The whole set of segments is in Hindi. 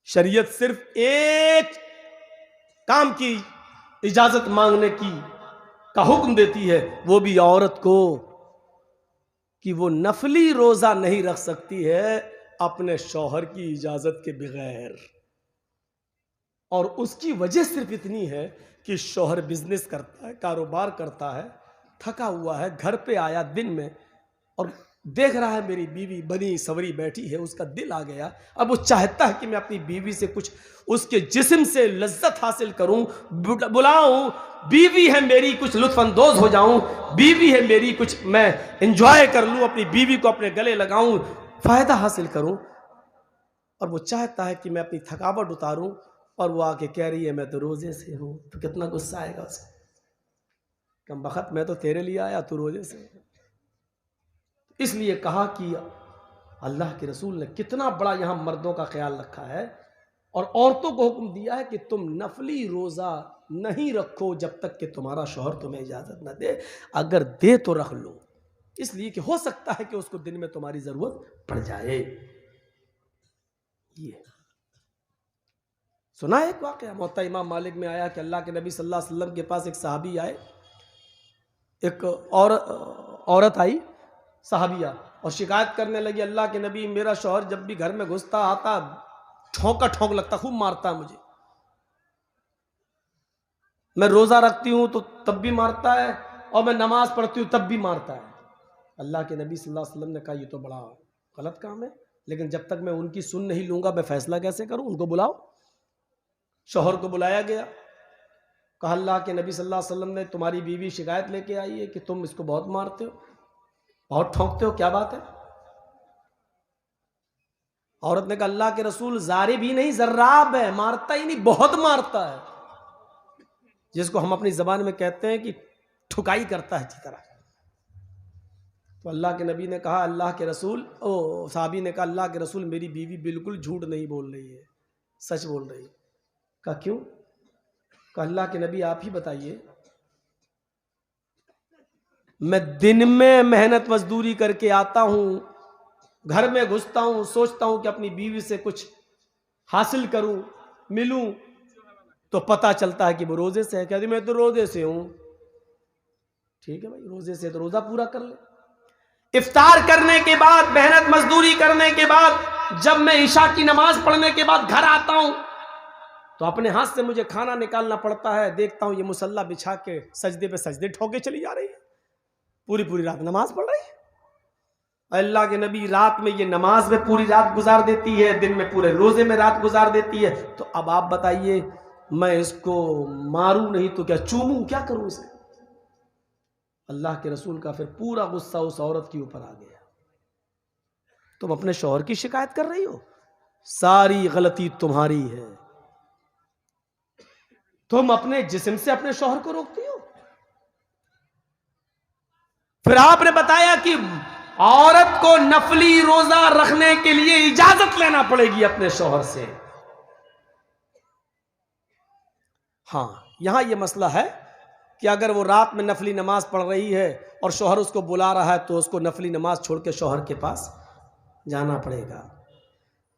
शरीयत सिर्फ एक काम की इजाजत मांगने की का हुक्म देती है, वो भी औरत को, कि वो नफली रोजा नहीं रख सकती है अपने शौहर की इजाजत के बगैर। और उसकी वजह सिर्फ इतनी है कि शौहर बिजनेस करता है, कारोबार करता है, थका हुआ है, घर पे आया दिन में और देख रहा है मेरी बीवी बनी सवरी बैठी है, उसका दिल आ गया। अब वो चाहता है कि मैं अपनी बीवी से कुछ उसके जिस्म से लज्जत हासिल करूं, बुलाऊं, बीवी है मेरी, कुछ लुत्फ अंदोज हो जाऊं, बीवी है मेरी, कुछ मैं एंजॉय कर लूं, अपनी बीवी को अपने गले लगाऊं, फायदा हासिल करूं। और वो चाहता है कि मैं अपनी थकावट उतारूं, और वो आके कह रही है मैं तो रोजे से हूं, तो कितना गुस्सा आएगा उसे। कम बखत, मैं तो तेरे लिए आया, तू रोजे से। इसलिए कहा कि अल्लाह के रसूल ने कितना बड़ा यहां मर्दों का ख्याल रखा है, और औरतों को हुक्म दिया है कि तुम नफली रोजा नहीं रखो जब तक कि तुम्हारा शौहर तुम्हें इजाजत न दे, अगर दे तो रख लो, इसलिए कि हो सकता है कि उसको दिन में तुम्हारी जरूरत पड़ जाए। ये सुना है एक वाकया, मुअत्ता इमाम मालिक में आया कि अल्लाह के नबी सल्लल्लाहु अलैहि वसल्लम के पास एक सहाबी आए, एक औरत आई सहाबिया, और शिकायत करने लगी, अल्लाह के नबी मेरा शौहर जब भी घर में घुसता आता ठोंका ठोंक लगता, खूब मारता है मुझे, मैं रोजा रखती हूं तो तब भी मारता है, और मैं नमाज पढ़ती हूं तब भी मारता है। अल्लाह के नबी सल्लल्लाहु अलैहि वसल्लम ने कहा, ये तो बड़ा गलत काम है, लेकिन जब तक मैं उनकी सुन नहीं लूंगा मैं फैसला कैसे करूं, उनको बुलाओ। शौहर को बुलाया गया, कहा अल्लाह के नबी सल्लल्लाहु अलैहि वसल्लम ने तुम्हारी बीवी शिकायत लेके आई है कि तुम इसको बहुत मारते हो, बहुत ठोंकते हो, क्या बात है। औरत ने कहा अल्लाह के रसूल जारे भी नहीं जर्राब है, मारता ही नहीं, बहुत मारता है, जिसको हम अपनी जबान में कहते हैं कि ठुकाई करता है अच्छी तरह। तो अल्लाह के नबी ने कहा, अल्लाह के रसूल, ओ साहबी ने कहा अल्लाह के रसूल मेरी बीवी बिल्कुल झूठ नहीं बोल रही है, सच बोल रही है। कहा क्यों? कहा अल्लाह के नबी आप ही बताइए, मैं दिन में मेहनत मजदूरी करके आता हूं, घर में घुसता हूं, सोचता हूं कि अपनी बीवी से कुछ हासिल करूं, मिलूं, तो पता चलता है कि वो रोजे से है। कहती मैं तो रोजे से हूं। ठीक है भाई, रोजे से तो रोजा पूरा कर ले। इफ्तार करने के बाद, मेहनत मजदूरी करने के बाद, जब मैं ईशा की नमाज पढ़ने के बाद घर आता हूं तो अपने हाथ से मुझे खाना निकालना पड़ता है, देखता हूं ये मुसल्ला बिछा के सजदे पे सजदे ठोके चली जा रही है, पूरी पूरी रात नमाज पढ़ रही है। अल्लाह के नबी रात में ये नमाज में पूरी रात गुजार देती है, दिन में पूरे रोजे में रात गुजार देती है, तो अब आप बताइए मैं इसको मारूं नहीं तो क्या, चूमूं, क्या करूं इसे। अल्लाह के रसूल का फिर पूरा गुस्सा उस औरत के ऊपर आ गया, तुम अपने शौहर की शिकायत कर रही हो, सारी गलती तुम्हारी है, तुम अपने जिस्म से अपने शौहर को रोकती हो। फिर आपने बताया कि औरत को नफली रोजा रखने के लिए इजाजत लेना पड़ेगी अपने शौहर से। हाँ, यहां यह मसला है कि अगर वो रात में नफली नमाज पढ़ रही है और शौहर उसको बुला रहा है तो उसको नफली नमाज छोड़ के शौहर के पास जाना पड़ेगा।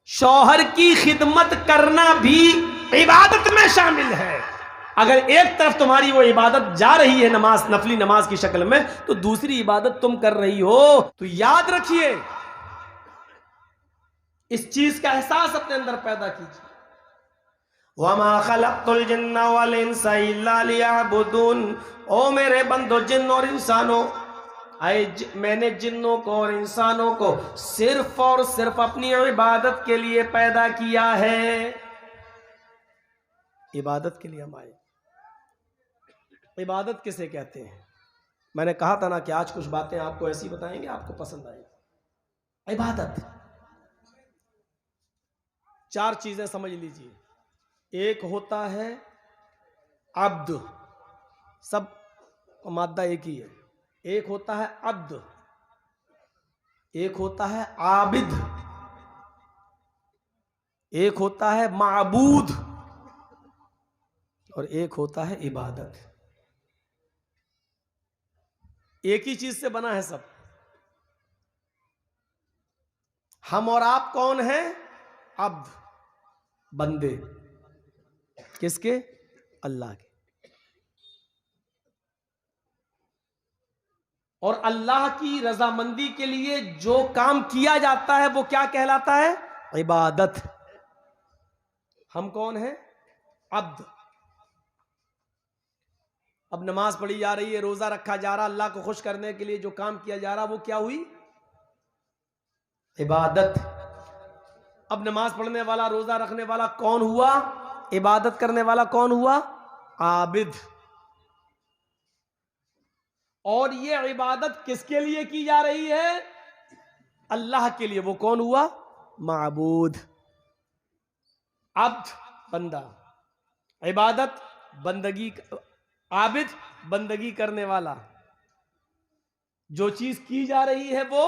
शौहर की खिदमत करना भी इबादत में शामिल है। अगर एक तरफ तुम्हारी वो इबादत जा रही है नमाज, नफली नमाज की शक्ल में, तो दूसरी इबादत तुम कर रही हो, तो याद रखिए, इस चीज का एहसास अपने अंदर पैदा कीजिए। वमा खलक़तुल जिन्ना वल इंसा इल्ला लियअबुदून, ओ मेरे बंदो जिन और इंसानों, मैंने जिन्नों को और इंसानों को सिर्फ और सिर्फ अपनी इबादत के लिए पैदा किया है। इबादत के लिए हम आए। इबादत किसे कहते हैं? मैंने कहा था ना कि आज कुछ बातें आपको ऐसी बताएंगे आपको पसंद आएगी। इबादत, चार चीजें समझ लीजिए। एक होता है अब्द, सब मादा एक ही है। एक होता है अब्द, एक होता है आबिद, एक होता है माबूद, और एक होता है इबादत। एक ही चीज से बना है सब। हम और आप कौन हैं? अब्द। बंदे किसके? अल्लाह के। और अल्लाह की रजामंदी के लिए जो काम किया जाता है वो क्या कहलाता है? इबादत। हम कौन है? अब्द। अब नमाज पढ़ी जा रही है, रोजा रखा जा रहा, अल्लाह को खुश करने के लिए जो काम किया जा रहा वो क्या हुई? इबादत। अब नमाज पढ़ने वाला, रोजा रखने वाला कौन हुआ? इबादत करने वाला कौन हुआ? आबिद। और ये इबादत किसके लिए की जा रही है? अल्लाह के लिए। वो कौन हुआ? माबूद। अब्द बंदा, इबादत बंदगी, आबिद बंदगी करने वाला। जो चीज की जा रही है वो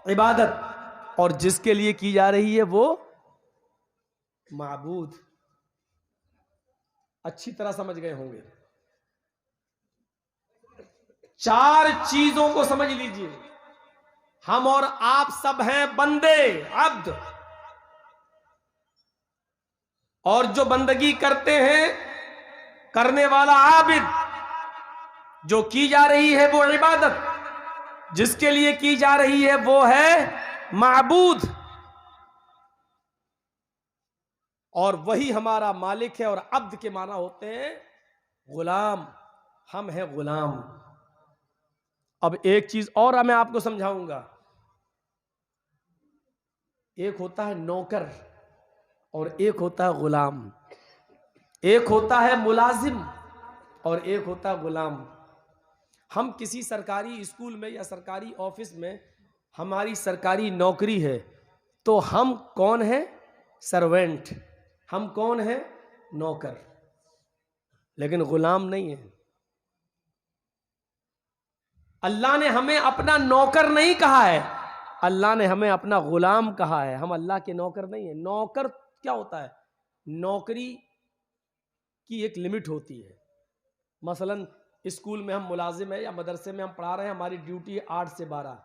इबादत, और जिसके लिए की जा रही है वो माबूद। अच्छी तरह समझ गए होंगे। चार चीजों को समझ लीजिए। हम और आप सब हैं बंदे, अब्द। और जो बंदगी करते हैं, करने वाला आबिद। जो की जा रही है वो इबादत, जिसके लिए की जा रही है वो है माबूद। और वही हमारा मालिक है। और अब्द के माना होते हैं गुलाम। हम हैं गुलाम। अब एक चीज और मैं आपको समझाऊंगा। एक होता है नौकर और एक होता है गुलाम। एक होता है मुलाजिम और एक होता है गुलाम। हम किसी सरकारी स्कूल में या सरकारी ऑफिस में, हमारी सरकारी नौकरी है, तो हम कौन है? सर्वेंट। हम कौन है? नौकर। लेकिन गुलाम नहीं है। अल्लाह ने हमें अपना नौकर नहीं कहा है, अल्लाह ने हमें अपना गुलाम कहा है। हम अल्लाह के नौकर नहीं है। नौकर क्या होता है? नौकरी की एक लिमिट होती है। मसलन स्कूल में हम मुलाजिम है या मदरसे में हम पढ़ा रहे हैं, हमारी ड्यूटी है 8 से 12।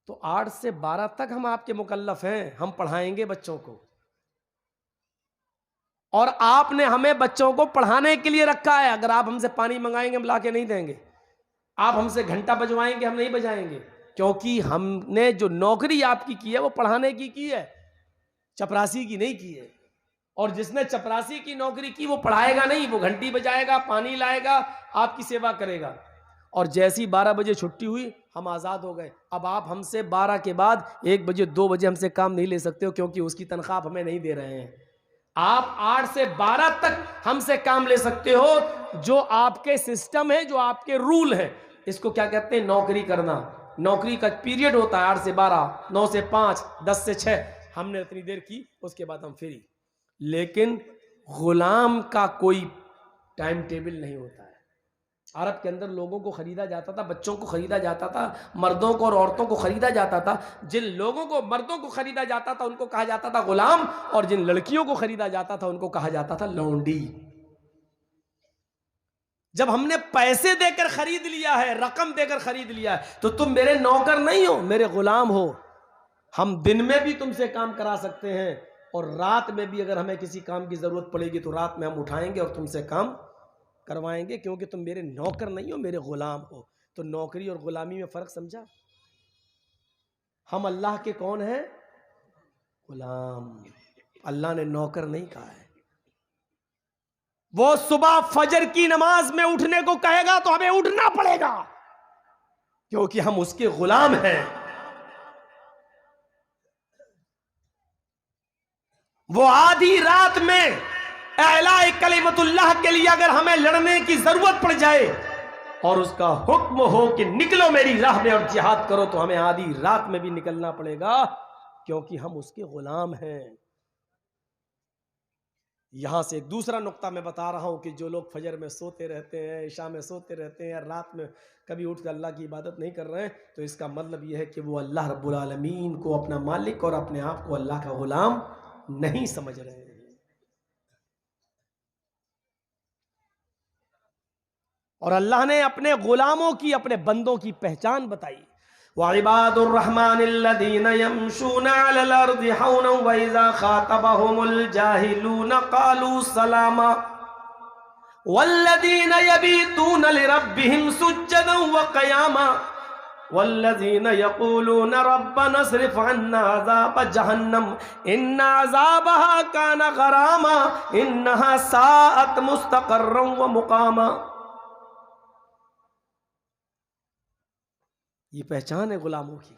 तो 8 से 12 तक हम आपके मुकल्लफ हैं, हम पढ़ाएंगे बच्चों को। और आपने हमें बच्चों को पढ़ाने के लिए रखा है। अगर आप हमसे पानी मंगाएंगे हम ला के नहीं देंगे, आप हमसे घंटा बजवाएंगे हम नहीं बजाएंगे, क्योंकि हमने जो नौकरी आपकी की है वो पढ़ाने की है, चपरासी की नहीं की है। और जिसने चपरासी की नौकरी की वो पढ़ाएगा नहीं, वो घंटी बजाएगा, पानी लाएगा, आपकी सेवा करेगा। और जैसी 12 बजे छुट्टी हुई हम आज़ाद हो गए। अब आप हमसे 12 के बाद 1 बजे 2 बजे हमसे काम नहीं ले सकते हो, क्योंकि उसकी तनख्वाह आप हमें नहीं दे रहे हैं। आप 8 से 12 तक हमसे काम ले सकते हो। जो आपके सिस्टम है, जो आपके रूल है, इसको क्या कहते हैं? नौकरी करना। नौकरी का पीरियड होता है 8 से 12, 9 से 5, 10 से 6। हमने इतनी देर की, उसके बाद हम फ्री। लेकिन गुलाम का कोई टाइम टेबल नहीं होता है। अरब के अंदर लोगों को खरीदा जाता था, बच्चों को खरीदा जाता था, मर्दों को और औरतों को खरीदा जाता था। जिन लोगों को, मर्दों को खरीदा जाता था उनको कहा जाता था गुलाम, और जिन लड़कियों को खरीदा जाता था उनको कहा जाता था लौंडी। जब हमने पैसे देकर खरीद लिया है, रकम देकर खरीद लिया है, तो तुम मेरे नौकर नहीं हो, मेरे गुलाम हो। हम दिन में भी तुमसे काम करा सकते हैं, और रात में भी अगर हमें किसी काम की जरूरत पड़ेगी तो रात में हम उठाएंगे और तुमसे काम करवाएंगे, क्योंकि तुम मेरे नौकर नहीं हो, मेरे गुलाम हो। तो नौकरी और गुलामी में फर्क समझा? हम अल्लाह के कौन हैं? गुलाम। अल्लाह ने नौकर नहीं कहा है। वो सुबह फजर की नमाज में उठने को कहेगा तो हमें उठना पड़ेगा, क्योंकि हम उसके गुलाम हैं। वो आधी रात में एलाए कलिमतुल्लाह के लिए अगर हमें लड़ने की जरूरत पड़ जाए और उसका हुक्म हो कि निकलो मेरी राह में और जिहाद करो, तो हमें आधी रात में भी निकलना पड़ेगा, क्योंकि हम उसके गुलाम हैं। यहां से एक दूसरा नुक्ता मैं बता रहा हूं कि जो लोग फजर में सोते रहते हैं, इशा में सोते रहते हैं, रात में कभी उठकर अल्लाह की इबादत नहीं कर रहे हैं, तो इसका मतलब यह है कि वो अल्लाह रब्बुल आलमीन को अपना मालिक और अपने आप को अल्लाह का गुलाम नहीं समझ रहे हैं। और अल्लाह ने अपने गुलामों की, अपने बंदों की पहचान बताई। वइबादुर रहमानिल्लज़ीना यमशूना अलल अर्दि हौना व इज़ा खातबहुमुल जाहिलूना क़ालू सलामा वल्लज़ीना यबीतूना लिरब्बिहिम सुज्जदन व क़ियामा वल्लज़ीना यक़ूलूना रब्बना अस्रिफ़ अन्ना अज़ाब जहन्नम इन्ना अज़ाबहा काना गरामा इन्नहा साअत मुस्तक़र्रन व मुक़ामा। ये पहचान है गुलामों की।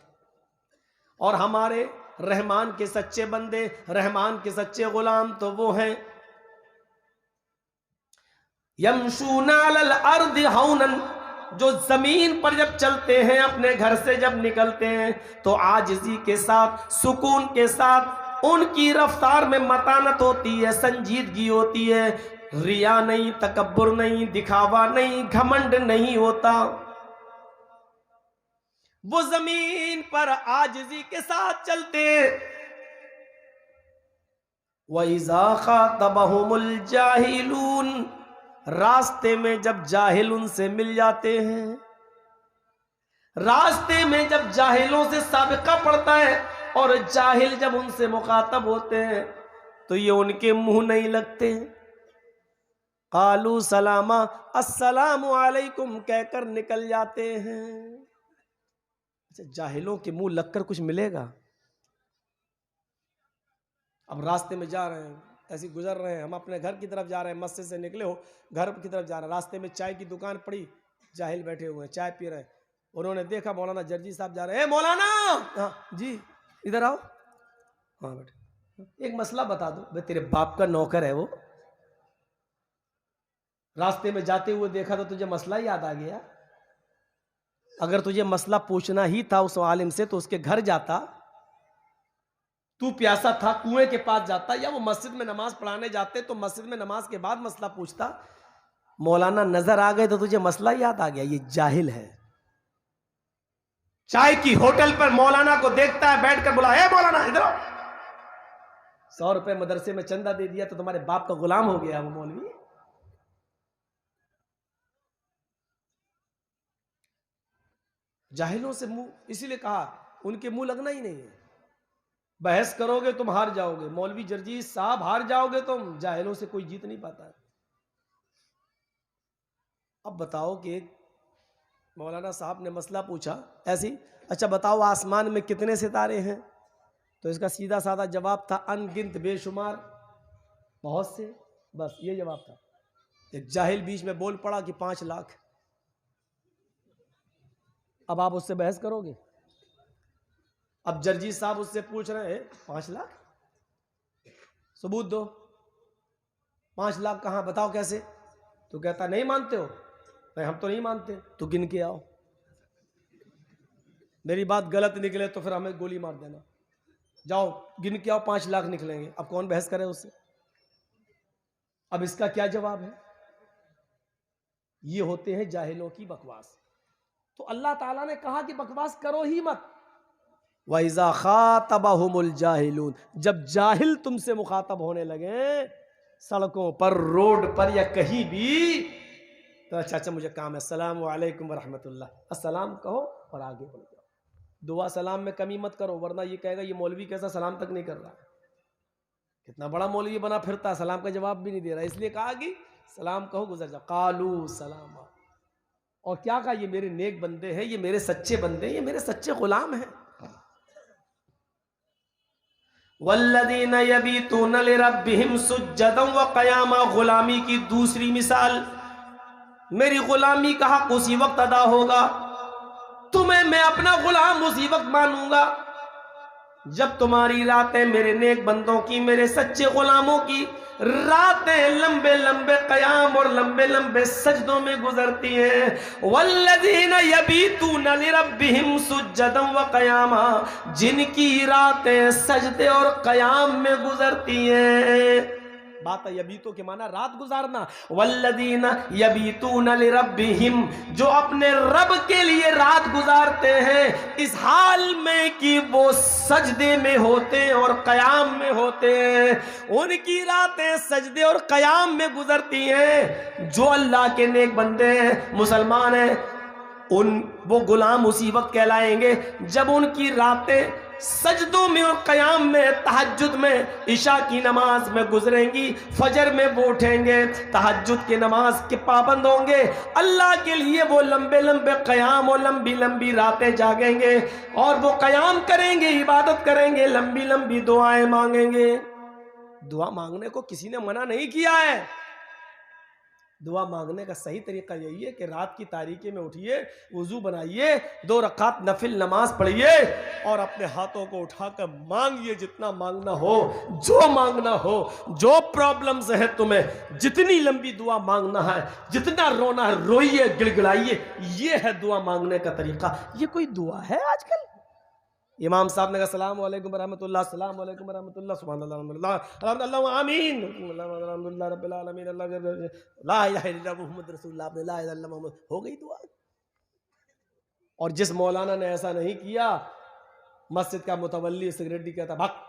और हमारे रहमान के सच्चे बंदे, रहमान के सच्चे गुलाम तो वो हैं यमशूना अलल अर्दि हौनन, जो जमीन पर जब चलते हैं, अपने घर से जब निकलते हैं तो आजिज़ी के साथ, सुकून के साथ, उनकी रफ्तार में मतानत होती है, संजीदगी होती है, रिया नहीं, तकब्बुर नहीं, दिखावा नहीं, घमंड नहीं होता। वो जमीन पर आजिज़ी के साथ चलते। वइज़ा ख़ातबहुमुल जाहिलून, रास्ते में जब जाहिल उनसे मिल जाते हैं, रास्ते में जब जाहिलों से साबिका पड़ता है और जाहिल जब उनसे मुखातब होते हैं तो ये उनके मुंह नहीं लगते। कालू सलामा, अस्सलामु अलैकुम कहकर निकल जाते हैं। अच्छा, जाहिलों के मुंह लगकर कुछ मिलेगा? अब रास्ते में जा रहे हैं, ऐसे गुजर रहे हैं, हम अपने घर की तरफ जा रहे हैं, मस्जिद से निकले हो, घर की तरफ जा रहे हैं, रास्ते में चाय की दुकान पड़ी, जाहिल बैठे हुए हैं, चाय पी रहे हैं। उन्होंने देखा मौलाना जर्जी साहब जा रहे हैं। मौलाना, हाँ जी, इधर आओ। हाँ बेटे, एक मसला बता दो। भाई तेरे बाप का नौकर है वो, रास्ते में जाते हुए देखा तो तुझे मसला याद आ गया। अगर तुझे मसला पूछना ही था उस आलिम से तो उसके घर जाता, तू प्यासा था कुएं के पास जाता, या वो मस्जिद में नमाज पढ़ाने जाते तो मस्जिद में नमाज के बाद मसला पूछता। मौलाना नजर आ गए तो तुझे मसला याद आ गया। ये जाहिल है। चाय की होटल पर मौलाना को देखता है, बैठकर बोला, ए मौलाना इधर आओ, 100 रुपए मदरसे में चंदा दे दिया तो तुम्हारे बाप का गुलाम हो गया वो मौलवी। जाहिलों से मुंह, इसीलिए कहा उनके मुंह लगना ही नहीं है। बहस करोगे तुम हार जाओगे, मौलवी जर्जी साहब हार जाओगे तुम, जाहिलों से कोई जीत नहीं पाता है। अब बताओ कि एक मौलाना साहब ने मसला पूछा ऐसी, अच्छा बताओ आसमान में कितने सितारे हैं? तो इसका सीधा साधा जवाब था अनगिनत, बेशुमार, बहुत से, बस ये जवाब था। एक जाहिल बीच में बोल पड़ा कि 5 लाख। अब आप उससे बहस करोगे? अब जर्जी साहब उससे पूछ रहे हैं 5 लाख, सबूत दो, 5 लाख कहां, बताओ कैसे? तो कहता नहीं मानते हो? नहीं हम तो नहीं मानते। तो गिन के आओ, मेरी बात गलत निकले तो फिर हमें गोली मार देना। जाओ गिन के आओ, 5 लाख निकलेंगे। अब कौन बहस करे उससे? अब इसका क्या जवाब है? ये होते हैं जाहिलों की बकवास। तो अल्लाह ताला ने कहा कि बकवास करो ही मत। वइज़ा खातबहुमुल जाहिलून, जब जाहिल तुमसे मुखातब होने लगे सड़कों पर, रोड पर या कहीं भी, तो अच्छा मुझे काम है, अस्सलाम वालेकुम रहमतुल्लाह, अस्सलाम कहो और आगे बढ़ जाओ। दुआ सलाम में कमी मत करो, वरना ये कहेगा ये मौलवी कैसा सलाम तक नहीं कर रहा है, कितना बड़ा मौलवी बना फिरता, सलाम का जवाब भी नहीं दे रहा। इसलिए कहा कि सलाम कहो, गुजर जाओ। कालू सलामा, और क्या कहा? ये मेरे नेक बंदे हैं, ये मेरे सच्चे बंदे हैं, ये मेरे सच्चे गुलाम हैं। वल्लज़ीना यबीतूना लिरब्बिहिम सुज्जदन व क़ियामा, गुलामी की दूसरी मिसाल। मेरी गुलामी का हक उसी वक्त अदा होगा, तुम्हें मैं अपना गुलाम उसी वक्त मानूंगा जब तुम्हारी रातें, मेरे नेक बंदों की, मेरे सच्चे गुलामों की रातें लंबे लंबे क़याम और लंबे लंबे सजदों में गुजरती हैं। वल्लज़ीना यबीतूना लिरब्बिहिम सुज्जदन व क़ियामा, जिनकी रातें सजदे और क़याम में गुजरती हैं। बात है यबीतो के माना रात गुजारना। वल्लज़ीना यबीतूना लिरब्बिहिम, जो अपने रब के लिए रात गुजारते हैं इस हाल में कि वो सजदे में होते हैं और क़याम में होते हैं, उनकी रातें सजदे और क़याम में गुजरती हैं। जो अल्लाह के नेक बंदे हैं, मुसलमान हैं, वो गुलाम उसी वक्त कहलाएंगे जब उनकी रातें सजदों में और क़याम में, तहज्जुद में, इशा की नमाज में गुजरेंगी, फजर में वो उठेंगे, तहज्जुद की नमाज के पाबंद होंगे, अल्लाह के लिए वो लंबे लंबे क़याम और लंबी लंबी रातें जागेंगे और वो क़याम करेंगे, इबादत करेंगे, लंबी लंबी दुआएं मांगेंगे। दुआ मांगने को किसी ने मना नहीं किया है। दुआ मांगने का सही तरीका यही है कि रात की तारीकी में उठिए, वुजू बनाइए, 2 रकात नफिल नमाज पढ़िए और अपने हाथों को उठाकर मांगिए जितना मांगना हो, जो मांगना हो, जो प्रॉब्लम्स है तुम्हें, जितनी लंबी दुआ मांगना है, जितना रोना है रोइए, गिड़गिड़ाइए। ये है दुआ मांगने का तरीका। ये कोई दुआ है आजकल? इमाम साहब ने कहा सलाम अलैकुम रहमतुल्लाह, सलाम अलैकुम रहमतुल्लाह, सुभान अल्लाह, अल्हम्दुलिल्लाह, आमीन, अल्हम्दुलिल्लाह रब्बिल आलमीन, ला इलाहा इल्लल्लाह मुहम्मद रसूलुल्लाह, ला इलाहा इल्लल्लाह मुहम्मद, हो गई दुआ। और जिस मौलाना ने ऐसा नहीं किया, मस्जिद का मुतवल्ली सेक्रेटरी कहता भाग,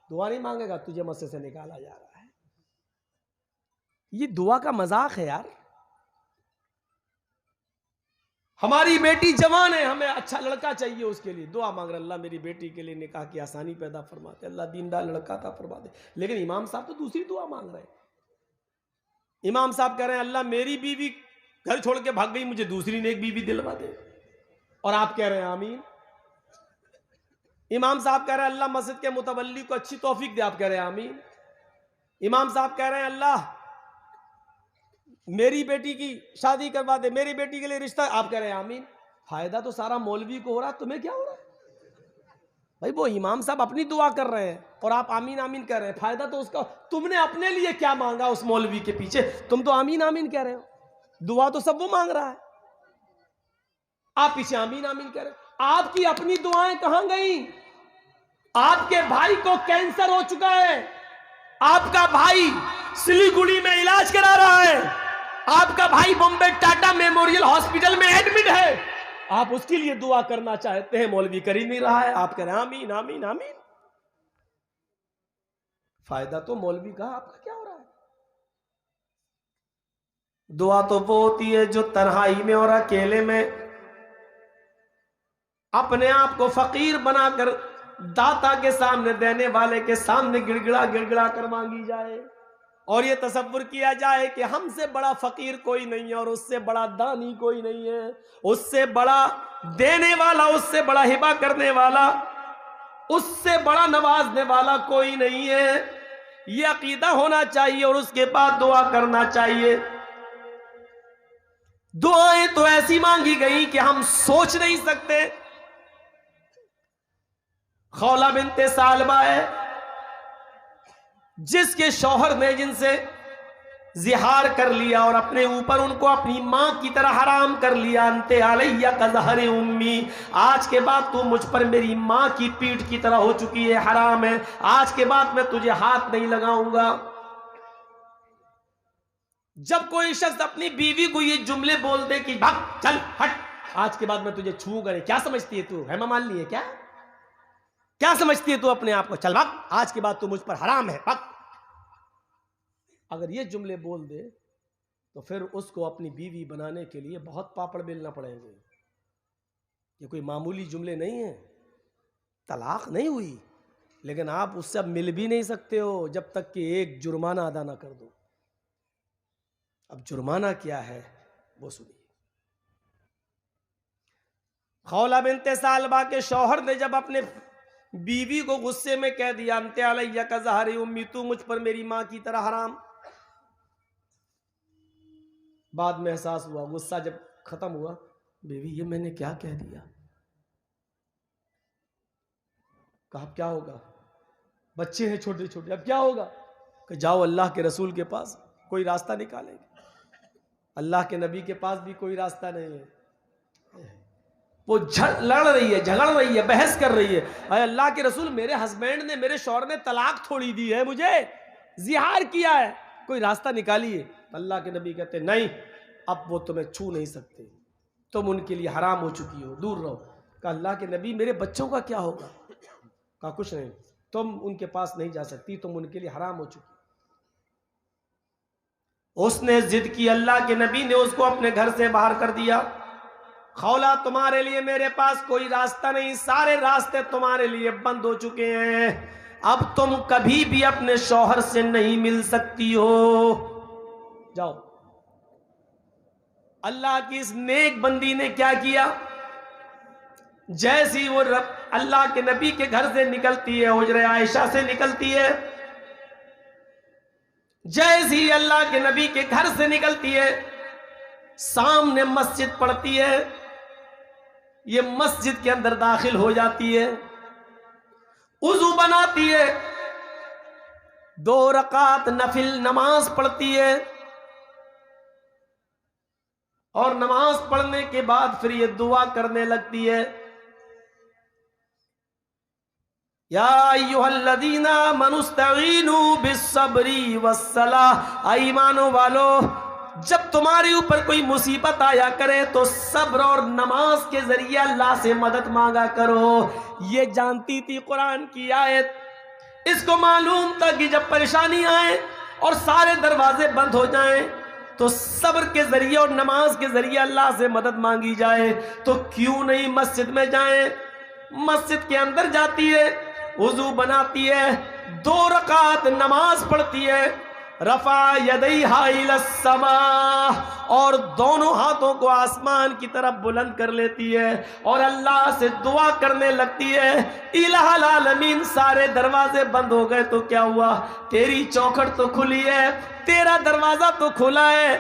दुआ नहीं मांगेगा, तुझे मस्जिद से निकाला जा रहा है। ये दुआ का मजाक है यार। हमारी बेटी जवान है, हमें अच्छा लड़का चाहिए, उसके लिए दुआ मांग रहे, अल्लाह मेरी बेटी के लिए निकाह की आसानी पैदा फरमा दे, अल्लाह दीनदार लड़का था फरमा दे। लेकिन इमाम साहब तो दूसरी दुआ मांग रहे हैं। इमाम साहब कह रहे हैं अल्लाह मेरी बीवी घर छोड़ के भाग गई, मुझे दूसरी नेक बीवी दिलवा दे, और आप कह रहे हैं आमीन। इमाम साहब कह रहे हैं अल्लाह मस्जिद के मुतवल्ली को अच्छी तौफीक दे, आप कह रहे हैं आमीन। इमाम साहब कह रहे हैं अल्लाह मेरी बेटी की शादी करवा दे, मेरी बेटी के लिए रिश्ता, आप कह रहे हैं आमीन। फायदा तो सारा मौलवी को हो रहा है, तुम्हें क्या हो रहा है भाई? वो इमाम साहब अपनी दुआ कर रहे हैं और आप आमीन आमीन कह रहे हैं, फायदा तो उसका, तुमने अपने लिए क्या मांगा उस मौलवी के पीछे? तुम तो आमीन आमीन कह रहे हो, दुआ तो सब वो मांग रहा है, आप पीछे आमीन आमीन कह रहे हो। आपकी अपनी दुआएं कहां गई? आपके भाई को कैंसर हो चुका है, आपका भाई सिलीगुड़ी में इलाज करा रहा है, आपका भाई बॉम्बे टाटा मेमोरियल हॉस्पिटल में एडमिट है, आप उसके लिए दुआ करना चाहते हैं, मौलवी कर ही नहीं रहा है, आप कह रहे हैं आमीन आमीन आमीन। फायदा तो मौलवी का, आपका क्या हो रहा है? दुआ तो वो होती है जो तन्हाई में और अकेले में अपने आप को फकीर बनाकर दाता के सामने, देने वाले के सामने गिड़गिड़ा गिड़गिड़ा कर मांगी जाए और ये तसव्वुर किया जाए कि हमसे बड़ा फकीर कोई नहीं है और उससे बड़ा दानी कोई नहीं है, उससे बड़ा देने वाला, उससे बड़ा हिबा करने वाला, उससे बड़ा नवाजने वाला कोई नहीं है। ये अकीदा होना चाहिए और उसके बाद दुआ करना चाहिए। दुआएं तो ऐसी मांगी गई कि हम सोच नहीं सकते। खौला बिनते सालबा है जिसके शौहर ने जिनसे जिहार कर लिया और अपने ऊपर उनको अपनी मां की तरह हराम कर लिया, अंते अलैया कज़हर उम्मी, आज के बाद तू मुझ पर मेरी मां की पीठ की तरह हो चुकी है, हराम है, आज के बाद मैं तुझे हाथ नहीं लगाऊंगा। जब कोई शख्स अपनी बीवी को ये जुमले बोल दे कि भाग चल हट, आज के बाद मैं तुझे छूऊंगा नहीं, क्या समझती है तू, है मान ली है क्या? क्या समझती है तू अपने आप को? चल भाग, आज के बाद तू मुझ पर हराम है, भाग। अगर ये जुमले बोल दे तो फिर उसको अपनी बीवी बनाने के लिए बहुत पापड़ बेलना पड़ेंगे। ये कोई मामूली जुमले नहीं है, तलाक नहीं हुई, लेकिन आप उससे अब मिल भी नहीं सकते हो जब तक कि एक जुर्माना अदा ना कर दो। अब जुर्माना क्या है वो सुनिए। खौला बिनते सालबा के शौहर ने जब अपने बीवी को गुस्से में कह दिया, अंते अलैया कज़हर उम्मी, तू मुझ पर मेरी मां की तरह हराम, बाद में एहसास हुआ, गुस्सा जब खत्म हुआ, बीवी ये मैंने क्या कह दिया? कहा अब क्या होगा, बच्चे हैं छोटे छोटे, अब क्या होगा? कि जाओ अल्लाह के रसूल के पास, कोई रास्ता निकालेंगे। अल्लाह के नबी के पास भी कोई रास्ता नहीं है। वो लड़ रही है, झगड़ रही है, बहस कर रही है, अरे अल्लाह के रसूल मेरे हस्बैंड ने, मेरे शौहर ने तलाक थोड़ी दी है, मुझे जिहार किया है, कोई रास्ता निकालिए। अल्लाह के नबी कहते नहीं, अब वो तुम्हें छू नहीं सकते, तुम उनके लिए हराम हो चुकी हो, दूर रहो। कहा अल्लाह के नबी मेरे बच्चों का क्या होगा? कहा कुछ नहीं, तुम उनके पास नहीं जा सकती, तुम उनके लिए हराम हो चुकी। उसने जिद की, अल्लाह के नबी ने उसको अपने घर से बाहर कर दिया। खौला तुम्हारे लिए मेरे पास कोई रास्ता नहीं, सारे रास्ते तुम्हारे लिए बंद हो चुके हैं, अब तुम कभी भी अपने शौहर से नहीं मिल सकती हो, जाओ। अल्लाह की इस नेक बंदी ने क्या किया, जैसी वो अल्लाह के नबी के घर से निकलती है, हुजरे आयशा से निकलती है, जैसी अल्लाह के नबी के घर से निकलती है, सामने मस्जिद पड़ती है, ये मस्जिद के अंदर दाखिल हो जाती है, उज़ू बनाती है, 2 रकात नफिल नमाज पढ़ती है, और नमाज पढ़ने के बाद फिर ये दुआ करने लगती है, या अय्युहल्लज़ीना आमनुस्तईनु बिस्सब्री वस्सलाह, ईमानो वालो जब तुम्हारे ऊपर कोई मुसीबत आया करे तो सब्र और नमाज के जरिए अल्लाह से मदद मांगा करो। ये जानती थी कुरान की आयत, इसको मालूम था कि जब परेशानी आए और सारे दरवाजे बंद हो जाएं तो सब्र के जरिए और नमाज के जरिए अल्लाह से मदद मांगी जाए, तो क्यों नहीं मस्जिद में जाएं। मस्जिद के अंदर जाती है, वुजू बनाती है, 2 रकात नमाज पढ़ती है, रफा यदैहा इलस्समा, और दोनों हाथों को आसमान की तरफ बुलंद कर लेती है और अल्लाह से दुआ करने लगती है। इलाहुल आलमीन, सारे दरवाजे बंद हो गए तो क्या हुआ, तेरी चौखट तो खुली है, तेरा दरवाजा तो खुला है,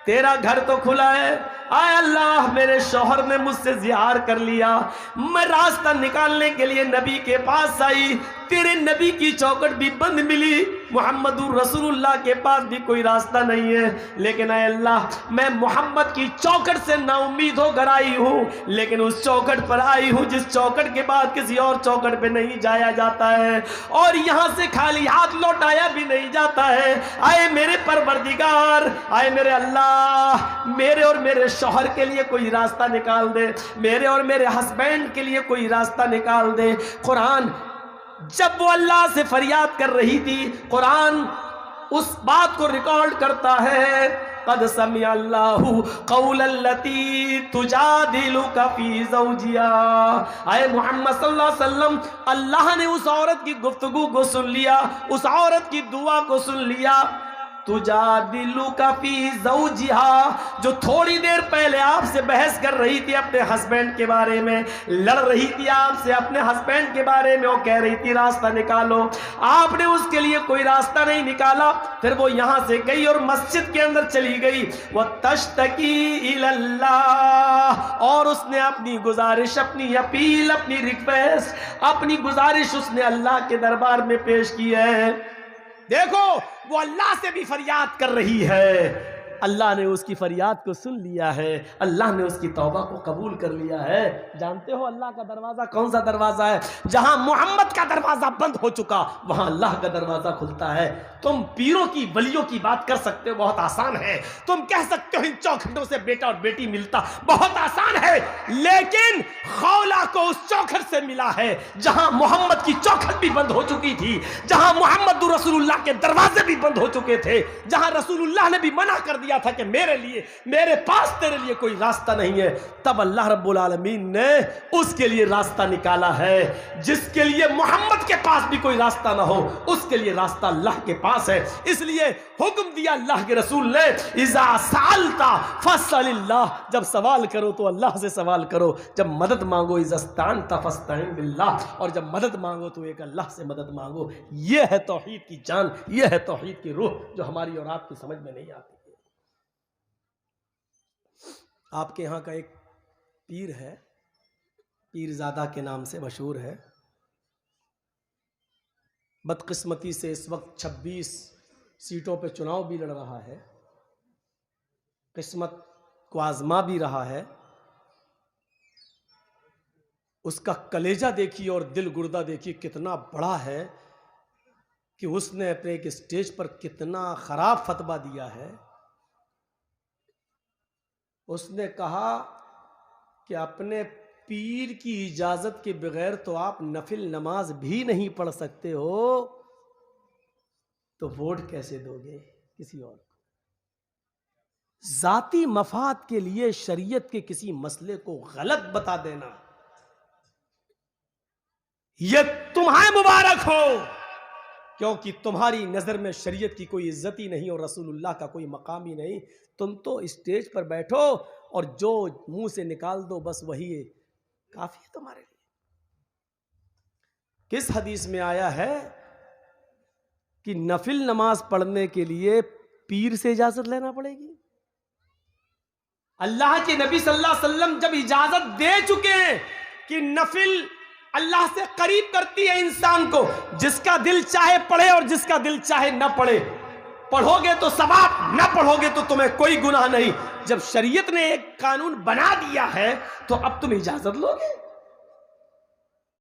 तेरा घर तो खुला है। आय अल्लाह, मेरे शौहर ने मुझसे ज़िहार कर लिया, मैं रास्ता निकालने के लिए नबी के पास आई, तेरे नबी की चौखट भी बंद मिली, मुहम्मदुर रसूलुल्लाह के पास भी कोई रास्ता नहीं है, लेकिन आय अल्लाह, मैं मोहम्मद की चौखट से नाउम्मीद होकर आई हूँ, लेकिन उस चौखट पर आई हूँ जिस चौखट के बाद किसी और चौखट पे नहीं जाया जाता है, और यहाँ से खाली हाथ लौटाया भी नहीं जाता है। आए मेरे परवरदिगार, आए मेरे अल्लाह, मेरे और मेरे शौहर के लिए कोई रास्ता निकाल दे, मेरे और मेरे हस्बैंड के लिए कोई रास्ता निकाल दे। कुरान जब वो अल्लाह से फरियाद कर रही थी, कुरान उस बात को रिकॉर्ड करता है, क़द समिअ अल्लाहु क़ौलल्लती तुजादिलुका फ़ी ज़ौजिहा। आए मोहम्मद सल्लल्लाहु अलैहि वसल्लम, अल्लाह ने उस औरत की गुफ्तगू को सुन लिया, उस औरत की दुआ को सुन लिया। तुजादिलुका फ़ी ज़ौजिहा, जो थोड़ी देर पहले आपसे बहस कर रही थी अपने हस्बैंड के बारे में, लड़ रही थी आपसे अपने हस्बैंड के बारे में, वो कह रही थी रास्ता निकालो, आपने उसके लिए कोई रास्ता नहीं निकाला। फिर वो यहाँ से गई और मस्जिद के अंदर चली गई, वह तश्तकी इलल्लाह, और उसने अपनी गुजारिश, अपनी अपील, अपनी रिक्वेस्ट, अपनी गुजारिश उसने अल्लाह के दरबार में पेश की है। देखो, वो अल्लाह से भी फरियाद कर रही है, अल्लाह ने उसकी फरियाद को सुन लिया है, अल्लाह ने उसकी तौबा को कबूल कर लिया है। जानते हो अल्लाह का दरवाजा कौन सा दरवाजा है? जहां मोहम्मद का दरवाजा बंद हो चुका, वहां अल्लाह का दरवाजा खुलता है। तुम पीरों की वलियों की बात कर सकते हो, बहुत आसान है, तुम कह सकते हो इन चौखटों से बेटा और बेटी मिलता, बहुत आसान है, लेकिन खौला को उस चौखट से मिला है जहां मोहम्मद की चौखट भी बंद हो चुकी थी, जहां मोहम्मद रसूलुल्लाह के दरवाजे भी बंद हो चुके थे, जहां रसूलुल्लाह ने भी मना कर दिया था कि मेरे लिए, मेरे पास तेरे लिए कोई रास्ता नहीं है। तब अल्लाह रब्बुल आलमीन ने उसके लिए रास्ता निकाला है। जिसके लिए मोहम्मद के पास भी कोई रास्ता ना हो, उसके लिए रास्ता अल्लाह के पास है। इसलिए हुक्म दिया अल्लाह के रसूल ने, इज़ा सअलता फस्अलिल्लाह, जब सवाल करो तो अल्लाह से सवाल करो, जब मदद मांगो इज़स्तानता फस्तईन बिल्लाह, और जब मदद मांगो तो एक अल्लाह से मदद मांगो। यह है तौहीद की जान, यह है तौहीद की रूह, जो हमारी और आपकी समझ में नहीं आती। आपके यहाँ का एक पीर है, पीरज़ादा के नाम से मशहूर है, बदकिस्मती से इस वक्त 26 सीटों पे चुनाव भी लड़ रहा है, किस्मत को आजमा भी रहा है। उसका कलेजा देखिए और दिल गुर्दा देखिए कितना बड़ा है कि उसने अपने एक स्टेज पर कितना खराब फतवा दिया है। उसने कहा कि अपने पीर की इजाज़त के बगैर तो आप नफिल नमाज भी नहीं पढ़ सकते हो, तो वोट कैसे दोगे किसी और को? जाती मफाद के लिए शरीयत के किसी मसले को गलत बता देना, यह तुम्हारे मुबारक हो, क्योंकि तुम्हारी नजर में शरीयत की कोई इज्जत ही नहीं और रसूलुल्लाह का कोई मकाम ही नहीं। तुम तो स्टेज पर बैठो और जो मुंह से निकाल दो बस वही है, काफी है तुम्हारे लिए। किस हदीस में आया है कि नफिल नमाज पढ़ने के लिए पीर से इजाजत लेना पड़ेगी? अल्लाह के नबी सल्लल्लाहु अलैहि वसल्लम जब इजाजत दे चुके हैं कि नफिल अल्लाह से करीब करती है इंसान को, जिसका दिल चाहे पढ़े और जिसका दिल चाहे ना पढ़े, पढ़ोगे तो सवाब, ना पढ़ोगे तो तुम्हें कोई गुनाह नहीं। जब शरीयत ने एक कानून बना दिया है तो अब तुम इजाजत लोगे?